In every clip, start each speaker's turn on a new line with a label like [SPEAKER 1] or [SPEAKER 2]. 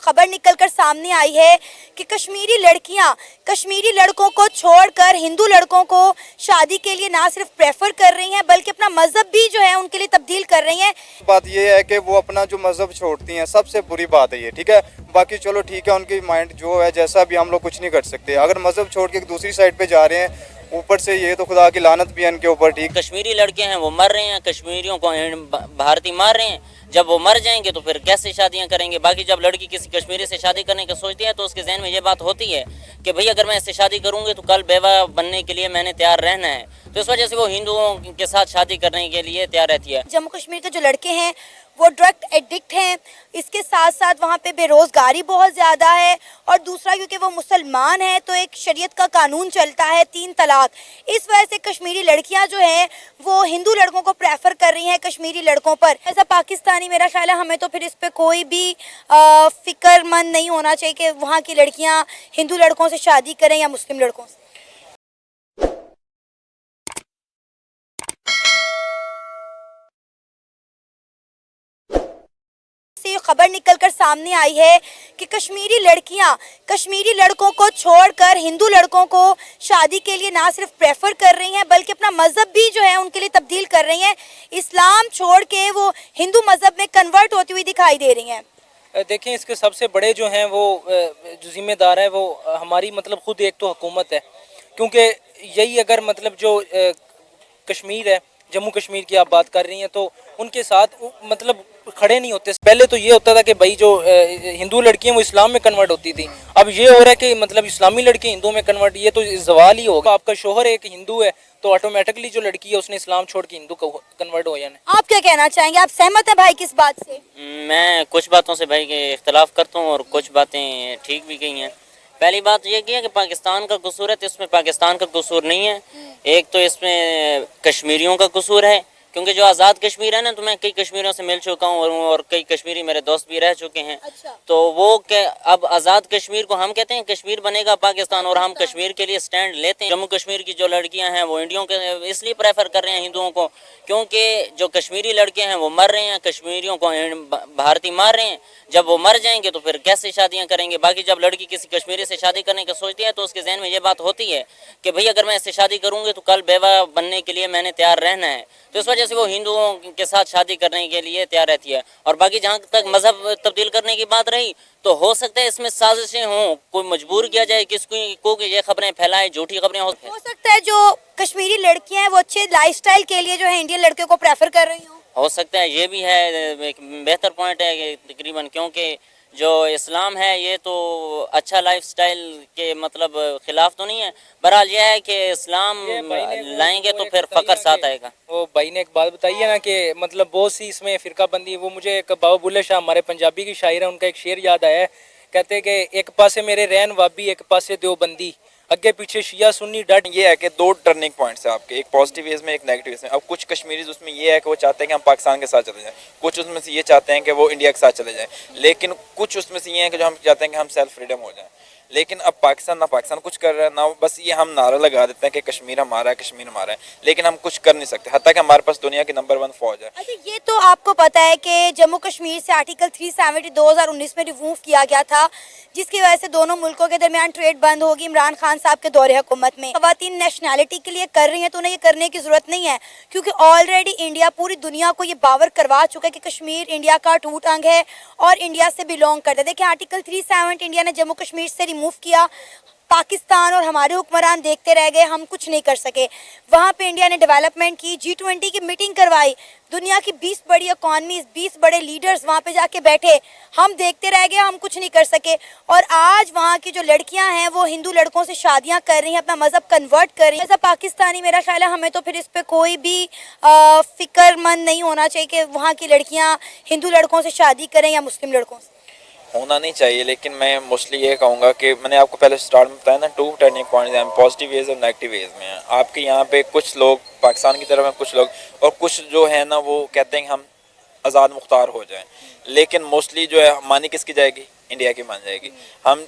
[SPEAKER 1] खबर निकलकर सामने आई है कि कश्मीरी लड़कियां कश्मीरी लड़कों को छोड़कर हिंदू लड़कों को शादी के लिए ना सिर्फ प्रेफर कर रही हैं बल्कि अपना मजहब भी जो है उनके लिए तब्दील कर रही हैं।
[SPEAKER 2] बात ये है कि वो अपना जो मजहब छोड़ती हैं, सबसे बुरी बात है ये, ठीक है। बाकी चलो ठीक है, उनकी माइंड जो है जैसा भी, हम लोग कुछ नहीं कर सकते। अगर मजहब छोड़ के दूसरी साइड पे जा रहे हैं, ऊपर से ये तो खुदा की लानत भी है इनके ऊपर, ठीक।
[SPEAKER 3] कश्मीरी लड़के हैं वो मर रहे हैं, कश्मीरियों को भारतीय मार रहे हैं। जब वो मर जाएंगे तो फिर कैसे शादियां करेंगे। बाकी जब लड़की किसी कश्मीरी से शादी करने का सोचती है तो उसके जहन में ये बात होती है कि भाई अगर मैं इससे शादी करूंगी तो कल बेवा बनने के लिए मैंने तैयार रहना है, तो इस वजह से वो हिंदुओं के साथ शादी करने के लिए तैयार रहती है।
[SPEAKER 1] जम्मू कश्मीर के जो लड़के हैं वो ड्रग एडिक्ट हैं, इसके साथ साथ वहाँ पे बेरोज़गारी बहुत ज़्यादा है, और दूसरा क्योंकि वो मुसलमान हैं तो एक शरीयत का कानून चलता है 3 तलाक। इस वजह से कश्मीरी लड़कियाँ जो हैं वो हिंदू लड़कों को प्रेफर कर रही हैं कश्मीरी लड़कों पर। ऐसा पाकिस्तानी मेरा ख्याल है हमें तो फिर इस पर कोई भी फिक्रमंद नहीं होना चाहिए कि वहाँ की लड़कियाँ हिंदू लड़कों से शादी करें या मुस्लिम लड़कों से। ये खबर निकलकर सामने आई है कि कश्मीरी लड़कियां कश्मीरी लड़कों को छोड़कर हिंदू लड़कों को शादी के लिए ना सिर्फ प्रेफर कर रही हैं बल्कि अपना मजहब भी जो है उनके लिए तब्दील कर रही हैं। इस्लाम छोड़ के वो हिंदू मजहब में कन्वर्ट होती हुई दिखाई दे रही हैं।
[SPEAKER 4] देखें, इसके सबसे बड़े जो हैं वो जो जिम्मेदार है वो हमारी मतलब खुद एक तो हुकूमत है, क्योंकि यही अगर मतलब जो कश्मीर है, जम्मू कश्मीर की आप बात कर रही हैं, तो उनके साथ मतलब खड़े नहीं होते। पहले तो ये होता था कि भाई जो हिंदू लड़की हैं वो इस्लाम में कन्वर्ट होती थी, अब ये हो रहा है कि मतलब इस्लामी लड़की हिंदू में कन्वर्ट, ये तो जवाल ही होगा। आपका शोहर एक हिंदू है तो ऑटोमेटिकली जो लड़की है उसने इस्लाम छोड़ के हिंदू कन्वर्ट हो जाना।
[SPEAKER 1] आप क्या कहना चाहेंगे, आप सहमत हैं भाई किस बात से?
[SPEAKER 3] मैं कुछ बातों से भाई के इख्तलाफ करता हूँ और कुछ बातें ठीक भी गई हैं। पहली बात ये की है कि पाकिस्तान का कसूर है, तो इसमें पाकिस्तान का कसूर नहीं है, एक तो इसमें कश्मीरियों का कसूर है, क्योंकि जो आज़ाद कश्मीर है ना, तो मैं कई कश्मीरियों से मिल चुका हूँ और कई कश्मीरी मेरे दोस्त भी रह चुके हैं।
[SPEAKER 1] अच्छा।
[SPEAKER 3] तो वो अब आज़ाद कश्मीर को हम कहते हैं कश्मीर बनेगा पाकिस्तान, और हम कश्मीर के लिए स्टैंड लेते हैं। जम्मू कश्मीर की जो लड़कियां हैं वो इंडियों के इसलिए प्रेफर कर रहे हैं हिंदुओं को, क्योंकि जो कश्मीरी लड़के हैं वो मर रहे हैं, कश्मीरियों को भारतीय मार रहे हैं। जब वो मर जाएंगे तो फिर कैसे शादियाँ करेंगे। बाकी जब लड़की किसी कश्मीरी से शादी करने का सोचती है तो उसके जहन में ये बात होती है कि भाई अगर मैं इससे शादी करूँगी तो कल बेवा बनने के लिए मैंने तैयार रहना है, तो इस वजह से वो हिंदुओं के साथ शादी करने के लिए तैयार रहती है। और बाकी जहाँ तक मजहब तब्दील करने की बात रही, तो हो सकता है इसमें साजिशें हों, कोई मजबूर किया जाए किसी को कि ये खबरें फैलाएं, झूठी खबरें हो
[SPEAKER 1] सकता है जो कश्मीरी लड़कियां हैं वो अच्छे लाइफस्टाइल के लिए जो है इंडियन लड़के को प्रेफर कर रही
[SPEAKER 3] हो सकता है। ये भी है, एक बेहतर पॉइंट है तकरीबन, क्योंकि जो इस्लाम है ये तो अच्छा लाइफस्टाइल के मतलब खिलाफ तो नहीं है। बहरहाल ये है कि इस्लाम लाएंगे तो फिर फकर साथ आएगा।
[SPEAKER 4] वो भाई ने एक बात बताई है ना कि मतलब बहुत सी इसमें फ़िरका बंदी, वो मुझे एक बाबा बुल्ले शाह हमारे पंजाबी की शायर है, उनका एक शेर याद आया है। कहते हैं कि एक पासे मेरे रैन वाबी, एक पासे देवबंदी, आगे पीछे शिया सुन्नी डट।
[SPEAKER 5] ये है कि 2 टर्निंग पॉइंट्स हैं आपके, एक पॉजिटिव वेज में एक नेगेटिव वेज में। अब कुछ कश्मीरीज उसमें ये है कि वो चाहते हैं कि हम पाकिस्तान के साथ चले जाएं, कुछ उसमें से ये चाहते हैं कि वो इंडिया के साथ चले जाएं, लेकिन कुछ उसमें से ये है कि जो हम चाहते हैं कि हम सेल्फ फ्रीडम हो जाएं। लेकिन अब पाकिस्तान ना पाकिस्तान कुछ कर रहा है ना, बस ये हम नारा लगा देते हैं कि कश्मीर हमारा है, कश्मीर हमारा है, लेकिन हम कुछ कर नहीं सकते। हत्ता कि हमारे पास दुनिया की नंबर 1 फौज है।
[SPEAKER 1] अच्छा, ये तो आपको पता है कि जम्मू कश्मीर से आर्टिकल 370 2019 में रिमूव किया गया था, जिसकी वजह से दोनों मुल्कों के दरमियान ट्रेड बंद होगी इमरान खान साहब के दौरे हुकूमत में। ख़वातीन नेशनैलिटी के लिए कर रही हैं तो उन्हें ये करने की ज़रूरत नहीं है, क्योंकि ऑलरेडी इंडिया पूरी दुनिया को ये बावर करवा चुका है कि कश्मीर इंडिया का अटूट अंग है और इंडिया से बिलोंग करता है। देखिए, आर्टिकल 370 इंडिया ने जम्मू कश्मीर से रिमूव किया, पाकिस्तान और हमारे हुक्मरान देखते रह गए, हम कुछ नहीं कर सके। वहाँ पे इंडिया ने डेवलपमेंट की, G20 की मीटिंग करवाई, दुनिया की 20 बड़ी इकॉनमीज, 20 बड़े लीडर्स वहाँ पे जाके बैठे, हम देखते रह गए, हम कुछ नहीं कर सके। और आज वहाँ की जो लड़कियाँ हैं वो हिंदू लड़कों से शादियाँ कर रही हैं, अपना मजहब कन्वर्ट कर रही हैं। ऐसा पाकिस्तानी मेरा ख्याल है हमें तो फिर इस पर कोई भी फिक्रमंद नहीं होना चाहिए कि वहाँ की लड़कियाँ हिंदू लड़कों से शादी करें या मुस्लिम लड़कों से।
[SPEAKER 5] होना नहीं चाहिए, लेकिन मैं मोस्टली ये कहूँगा कि मैंने आपको पहले स्टार्ट में बताया ना, 2 टर्निंग पॉइंट्स हैं, पॉजिटिव वेज और नेगेटिव वेज में हैं। आपके यहाँ पे कुछ लोग पाकिस्तान की तरफ हैं, कुछ लोग, और कुछ जो है ना वो कहते हैं कि हम आज़ाद मुख्तार हो जाएं, लेकिन मोस्टली जो है मानी किसकी जाएगी, इंडिया की मान जाएगी। हम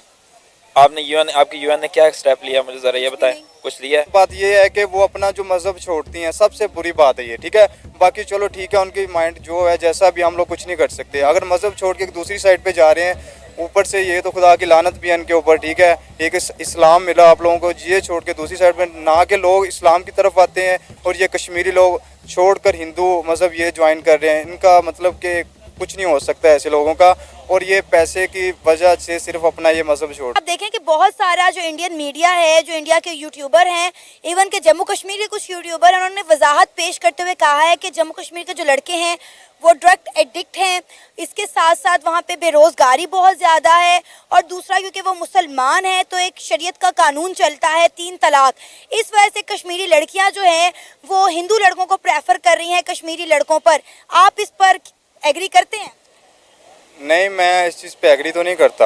[SPEAKER 5] आपने आपकी यूएन ने क्या स्टेप लिया, मुझे ज़रा ये बताएं, कुछ लिया है?
[SPEAKER 2] बात ये है कि वो अपना जो मजहब छोड़ती हैं, सबसे बुरी बात है ये, ठीक है। बाकी चलो ठीक है, उनकी माइंड जो है जैसा भी, हम लोग कुछ नहीं कर सकते। अगर मजहब छोड़ के दूसरी साइड पे जा रहे हैं, ऊपर से ये तो खुदा की लानत भी है इनके ऊपर, ठीक है। एक इस्लाम मिला आप लोगों को, ये छोड़ के दूसरी साइड में ना के लोग इस्लाम की तरफ आते हैं और ये कश्मीरी लोग छोड़कर हिंदू मज़हब ये ज्वाइन कर रहे हैं। इनका मतलब कि कुछ नहीं हो सकता ऐसे लोगों का, और ये पैसे की वजह से सिर्फ अपना ये मज़हब छोड़।
[SPEAKER 1] आप देखें कि बहुत सारा जो इंडियन मीडिया है, जो इंडिया के यूट्यूबर हैं, इवन के जम्मू कश्मीर के कुछ यूट्यूबर हैं, उन्होंने वजाहत पेश करते हुए कहा है कि जम्मू कश्मीर के जो लड़के हैं वो ड्रग एडिक्ट हैं। इसके साथ साथ वहाँ पे बेरोज़गारी बहुत ज़्यादा है, और दूसरा क्योंकि वो मुसलमान हैं तो एक शरीयत का कानून चलता है 3 तलाक। इस वजह से कश्मीरी लड़कियाँ जो हैं वो हिंदू लड़कों को प्रेफर कर रही हैं कश्मीरी लड़कों पर। आप इस पर एग्री करते हैं?
[SPEAKER 2] नहीं, मैं इस चीज़ पे एग्री तो नहीं करता।